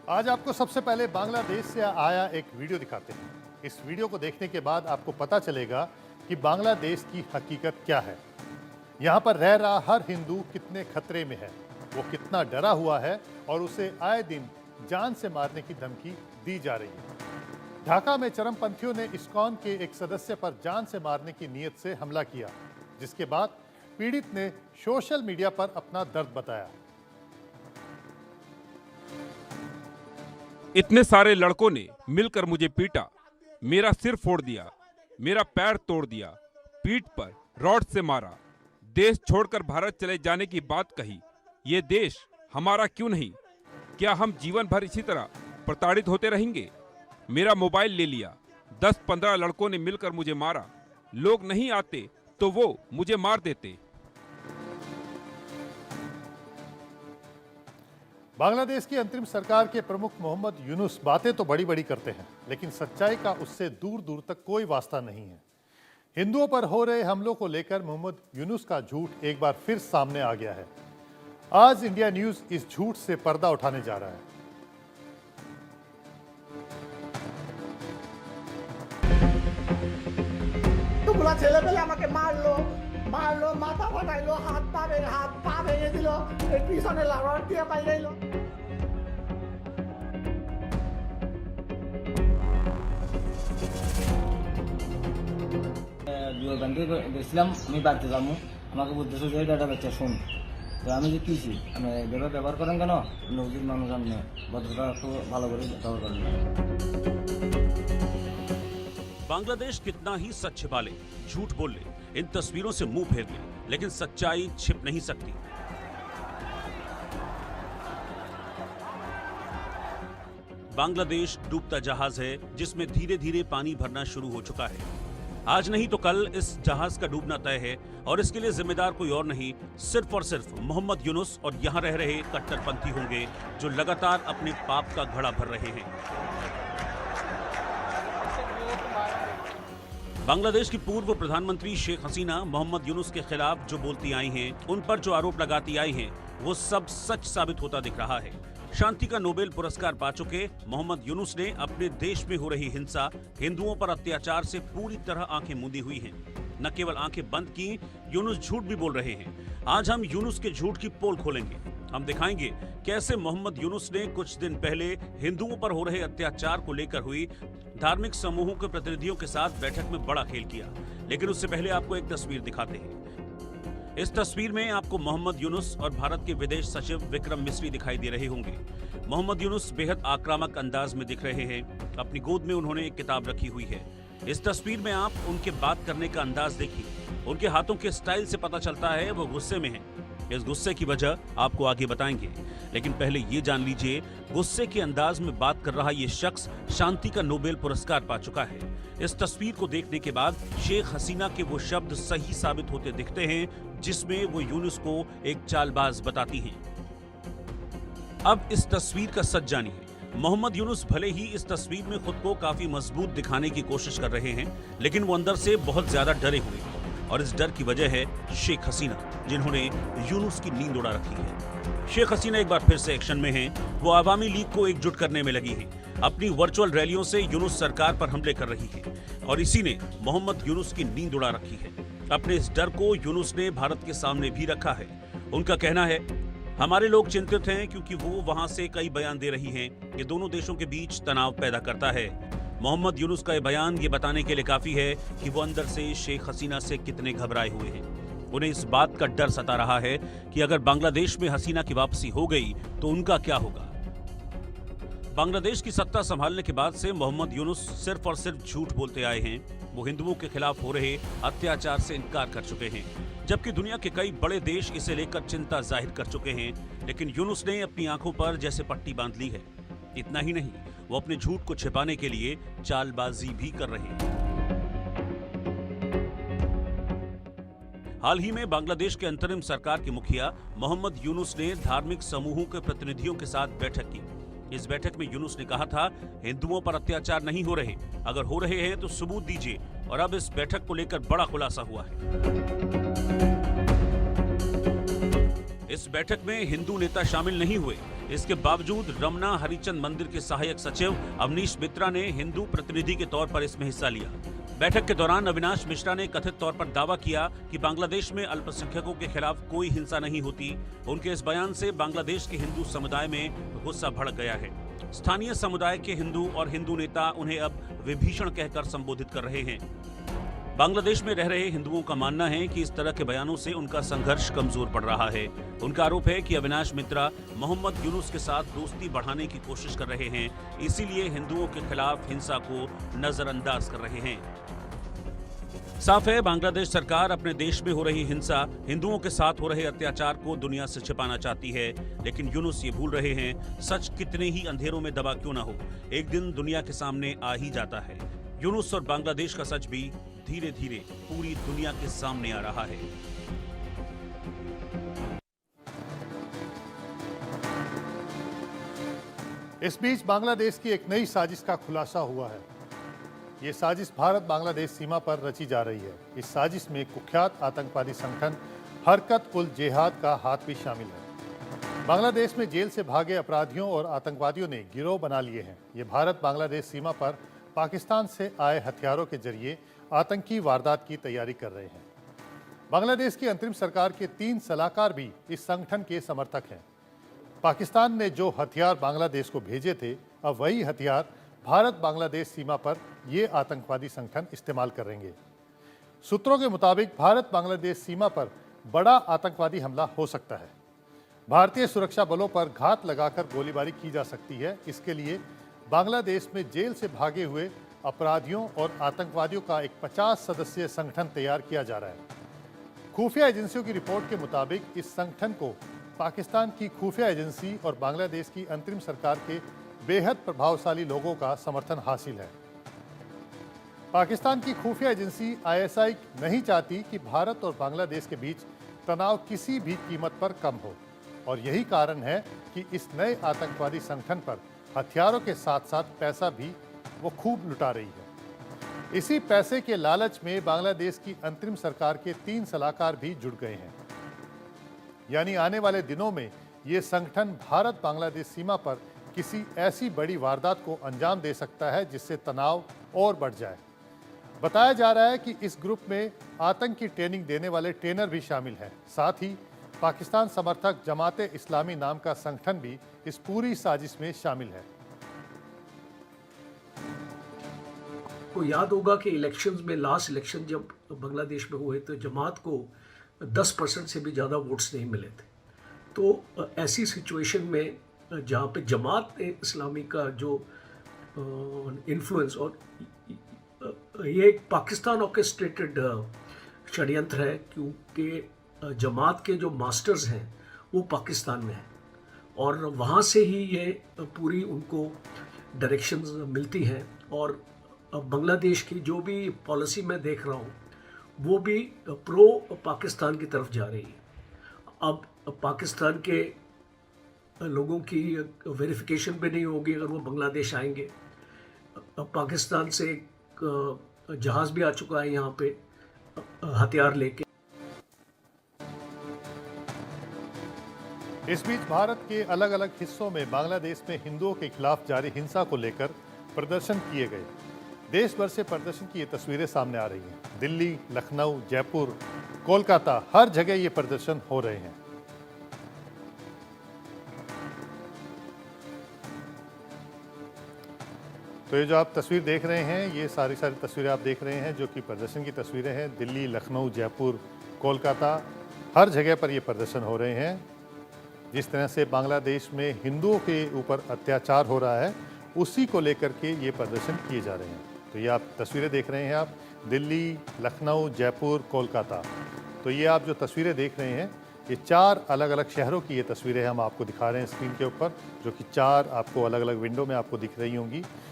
आज आपको सबसे पहले बांग्लादेश से आया एक वीडियो दिखाते हैं। इस वीडियो को देखने के बाद आपको पता चलेगा कि बांग्लादेश की हकीकत क्या है। यहाँ पर रह रहा हर हिंदू कितने खतरे में है, वो कितना डरा हुआ है और उसे आए दिन जान से मारने की धमकी दी जा रही है। ढाका में चरमपंथियों ने इस्कॉन के एक सदस्य पर जान से मारने की नीयत से हमला किया, जिसके बाद पीड़ित ने सोशल मीडिया पर अपना दर्द बताया। इतने सारे लड़कों ने मिलकर मुझे पीटा, मेरा सिर फोड़ दिया, मेरा पैर तोड़ दिया, पीठ पर रॉड से मारा, देश छोड़कर भारत चले जाने की बात कही। ये देश हमारा क्यों नहीं? क्या हम जीवन भर इसी तरह प्रताड़ित होते रहेंगे? मेरा मोबाइल ले लिया, 10-15 लड़कों ने मिलकर मुझे मारा। लोग नहीं आते तो वो मुझे मार देते। बांग्लादेश की अंतरिम सरकार के प्रमुख मोहम्मद यूनुस बातें तो बड़ी बड़ी करते हैं, लेकिन सच्चाई का उससे दूर दूर तक कोई वास्ता नहीं है। हिंदुओं पर हो रहे हमलों को लेकर मोहम्मद यूनुस का झूठ एक बार फिर सामने आ गया है। आज इंडिया न्यूज इस झूठ से पर्दा उठाने जा रहा है। তোমরা ছেলেপেলে আমাকে মারলো মারলো মাথা ফাটাইলো হাত পা ভেঙে দিল এই পিছনে লাড়ার দিয়ে পাইলাইলো ব্যাংকে গেছিলাম, আমি বাড়িতে যাবো, আমাকে বলতেছে যে ডাটা বাচ্চা শোন, তো আমি যে কিছি আমি এভাবে ব্যবহার করেন কেন? নদীর মানুষ আমি ভদ্রতা একটু ভালো করে ব্যবহার করেন। बांग्लादेश कितना ही सच छिपा ले, झूठ बोल ले, इन तस्वीरों से मुंह फेर ले, लेकिन सच्चाई छिप नहीं सकती। बांग्लादेश डूबता जहाज है जिसमें धीरे धीरे पानी भरना शुरू हो चुका है। आज नहीं तो कल इस जहाज का डूबना तय है और इसके लिए जिम्मेदार कोई और नहीं, सिर्फ और सिर्फ मोहम्मद यूनुस और यहाँ रह रहे कट्टरपंथी होंगे जो लगातार अपने पाप का घड़ा भर रहे हैं। बांग्लादेश की पूर्व प्रधानमंत्री शेख हसीना मोहम्मद यूनुस के खिलाफ जो बोलती आई हैं, उन पर जो आरोप लगाती आई हैं, वो सब सच साबित होता दिख रहा है। शांति का नोबेल पुरस्कार पा चुके मोहम्मद यूनुस ने अपने देश में हो रही हिंसा, हिंदुओं पर अत्याचार से पूरी तरह आंखें मूंदी हुई हैं। न केवल आंखें बंद की, यूनुस झूठ भी बोल रहे हैं। आज हम यूनुस के झूठ की पोल खोलेंगे। हम दिखाएंगे कैसे मोहम्मद यूनुस ने कुछ दिन पहले हिंदुओं पर हो रहे अत्याचार को लेकर हुई धार्मिक समूहों के प्रतिनिधियों के साथ बैठक में बड़ा खेल किया। लेकिन उससे पहले आपको एक तस्वीर दिखाते हैं। इस तस्वीर में आपको मोहम्मद यूनुस और भारत के विदेश सचिव विक्रम मिस्री दिखाई दे रहे होंगे। मोहम्मद यूनुस बेहद आक्रामक अंदाज में दिख रहे हैं। अपनी गोद में उन्होंने एक किताब रखी हुई है। इस तस्वीर में आप उनके बात करने का अंदाज देखिए। उनके हाथों के स्टाइल से पता चलता है वो गुस्से में हैं। इस गुस्से की वजह आपको आगे बताएंगे, लेकिन पहले ये जान लीजिए गुस्से के अंदाज में बात कर रहा ये शख्स शांति का नोबेल पुरस्कार पा चुका है। इस तस्वीर को देखने के बाद शेख हसीना के वो शब्द सही साबित होते दिखते हैं जिसमें वो यूनुस को एक चालबाज बताती हैं। अब इस तस्वीर का सच जानिए। मोहम्मद यूनुस भले ही इस तस्वीर में खुद को काफी मजबूत दिखाने की कोशिश कर रहे हैं, लेकिन वो अंदर से बहुत ज्यादा डरे हुए हैं और इस डर की वजह है शेख हसीना, जिन्होंने यूनुस की नींद उड़ा रखी है। शेख हसीना एक बार फिर से एक्शन में हैं। वो अवामी लीग को एकजुट करने में लगी हैं। अपनी वर्चुअल रैलियों से यूनुस सरकार पर हमले कर रही है और इसी ने मोहम्मद यूनुस की नींद उड़ा रखी है। अपने इस डर को यूनुस ने भारत के सामने भी रखा है। उनका कहना है, हमारे लोग चिंतित हैं क्योंकि वो वहां से कई बयान दे रही हैं कि दोनों देशों के बीच तनाव पैदा करता है। मोहम्मद यूनुस का ये बयान ये बताने के लिए काफी है कि वो अंदर से शेख हसीना से कितने घबराए हुए हैं। उन्हें इस बात का डर सता रहा है कि अगर बांग्लादेश में हसीना की वापसी हो गई तो उनका क्या होगा। बांग्लादेश की सत्ता संभालने के बाद से मोहम्मद यूनुस सिर्फ और सिर्फ झूठ बोलते आए हैं। वो हिंदुओं के खिलाफ हो रहे अत्याचार से इनकार कर चुके हैं, जबकि दुनिया के कई बड़े देश इसे लेकर चिंता जाहिर कर चुके हैं। लेकिन यूनुस ने अपनी आंखों पर जैसे पट्टी बांध ली है। इतना ही नहीं, वो अपने झूठ को छिपाने के लिए चालबाजी भी कर रहे हैं। हाल ही में बांग्लादेश के अंतरिम सरकार के मुखिया मोहम्मद यूनुस ने धार्मिक समूहों के प्रतिनिधियों के साथ बैठक की। इस बैठक में यूनुस ने कहा था, हिंदुओं पर अत्याचार नहीं हो रहे, अगर हो रहे हैं तो सबूत दीजिए। और अब इस बैठक को लेकर बड़ा खुलासा हुआ है। इस बैठक में हिंदू नेता शामिल नहीं हुए, इसके बावजूद रमना हरिचंद मंदिर के सहायक सचिव अवनीश मित्रा ने हिंदू प्रतिनिधि के तौर पर इसमें हिस्सा लिया। बैठक के दौरान अविनाश मिश्रा ने कथित तौर पर दावा किया कि बांग्लादेश में अल्पसंख्यकों के खिलाफ कोई हिंसा नहीं होती। उनके इस बयान से बांग्लादेश के हिंदू समुदाय में गुस्सा भड़क गया है। स्थानीय समुदाय के हिंदू और हिंदू नेता उन्हें अब विभीषण कहकर संबोधित कर रहे हैं। बांग्लादेश में रह रहे हिंदुओं का मानना है कि इस तरह के बयानों से उनका संघर्ष कमजोर पड़ रहा है। उनका आरोप है कि अविनाश मित्रा मोहम्मद यूनुस के साथ दोस्ती बढ़ाने की कोशिश कर रहे हैं, इसीलिए हिंदुओं के खिलाफ हिंसा को नजरअंदाज कर रहे हैं। साफ है, बांग्लादेश सरकार अपने देश में हो रही हिंसा, हिंदुओं के साथ हो रहे अत्याचार को दुनिया से छिपाना चाहती है, लेकिन यूनुस ये भूल रहे हैं, सच कितने ही अंधेरों में दबा क्यों ना हो, एक दिन दुनिया के सामने आ ही जाता है। यूनुस और बांग्लादेश का सच भी धीरे धीरे पूरी दुनिया के सामने आ रहा है। इस बीच बांग्लादेश की एक नई साजिश का खुलासा हुआ है। ये साजिश भारत बांग्लादेश सीमा पर रची जा रही है। इस साजिश में कुख्यात आतंकवादी संगठन हरकत उल जिहाद का हाथ भी शामिल है। बांग्लादेश में जेल से भागे अपराधियों और आतंकवादियों ने गिरोह बना लिए हैं। ये भारत बांग्लादेश सीमा पर पाकिस्तान से आए हथियारों के जरिए आतंकी वारदात की तैयारी कर रहे हैं। बांग्लादेश की अंतरिम सरकार के 3 सलाहकार भी इस संगठन के समर्थक हैं। पाकिस्तान ने जो हथियार बांग्लादेश को भेजे थे, अब वही हथियार भारत बांग्लादेश सीमा पर ये आतंकवादी संगठन इस्तेमाल करेंगे। सूत्रों के मुताबिक भारत बांग्लादेश सीमा पर बड़ा आतंकवादी हमला हो सकता है। भारतीय सुरक्षा बलों पर घात लगाकर गोलीबारी की जा सकती है। इसके लिए बांग्लादेश में जेल से भागे हुए अपराधियों और आतंकवादियों का एक 50 सदस्यीय संगठन तैयार किया जा रहा है। खुफिया एजेंसियों की रिपोर्ट के मुताबिक इस संगठन को पाकिस्तान की खुफिया एजेंसी और बांग्लादेश की अंतरिम सरकार के बेहद प्रभावशाली लोगों का समर्थन हासिल है। पाकिस्तान की खुफिया एजेंसी ISI नहीं चाहती कि भारत और बांग्लादेश के बीच तनाव किसी भी कीमत पर कम हो, और यही कारण है कि इस नए आतंकवादी संगठन पर हथियारों के साथ साथ पैसा भी वो खूब लुटा रही है। इसी पैसे के लालच में बांग्लादेश की अंतरिम सरकार के 3 सलाहकार भी जुड़ गए हैं। यानी आने वाले दिनों में ये संगठन भारत बांग्लादेश सीमा पर किसी ऐसी बड़ी वारदात को अंजाम दे सकता है जिससे तनाव और बढ़ जाए। बताया जा रहा है कि इस ग्रुप में आतंक की ट्रेनिंग देने वाले ट्रेनर भी शामिल हैं। साथ ही पाकिस्तान समर्थक जमाते इस्लामी नाम का संगठन भी इस पूरी साजिश में शामिल है। को याद होगा कि इलेक्शंस में, लास्ट इलेक्शन जब बांग्लादेश में हुए तो जमात को 10% से भी ज़्यादा वोट्स नहीं मिले थे। तो ऐसी सिचुएशन में जहाँ पे जमात इस्लामी का जो इन्फ्लुएंस, और ये एक पाकिस्तान ऑर्केस्ट्रेटेड षड्यंत्र है, क्योंकि जमात के जो मास्टर्स हैं वो पाकिस्तान में हैं और वहाँ से ही ये पूरी उनको डायरेक्शंस मिलती हैं। और बांग्लादेश की जो भी पॉलिसी मैं देख रहा हूँ वो भी प्रो पाकिस्तान की तरफ जा रही है। अब पाकिस्तान के लोगों की वेरिफिकेशन भी नहीं होगी अगर वो बांग्लादेश आएंगे। पाकिस्तान से एक जहाज़ भी आ चुका है यहाँ पे हथियार लेके। इस बीच भारत के अलग अलग हिस्सों में बांग्लादेश में हिंदुओं के खिलाफ जारी हिंसा को लेकर प्रदर्शन किए गए। देश भर से प्रदर्शन की ये तस्वीरें सामने आ रही हैं। दिल्ली, लखनऊ, जयपुर, कोलकाता, हर जगह ये प्रदर्शन हो रहे हैं। तो ये जो आप तस्वीर देख रहे हैं, ये सारी तस्वीरें आप देख रहे हैं जो कि प्रदर्शन की तस्वीरें हैं। दिल्ली, लखनऊ, जयपुर, कोलकाता, हर जगह पर ये प्रदर्शन हो रहे हैं। जिस तरह से बांग्लादेश में हिंदुओं के ऊपर अत्याचार हो रहा है, उसी को लेकर के ये प्रदर्शन किए जा रहे हैं। तो ये आप तस्वीरें देख रहे हैं, आप दिल्ली, लखनऊ, जयपुर, कोलकाता। तो ये आप जो तस्वीरें देख रहे हैं, ये 4 अलग अलग शहरों की ये तस्वीरें हम आपको दिखा रहे हैं स्क्रीन के ऊपर, जो कि 4 आपको अलग अलग विंडो में आपको दिख रही होंगी।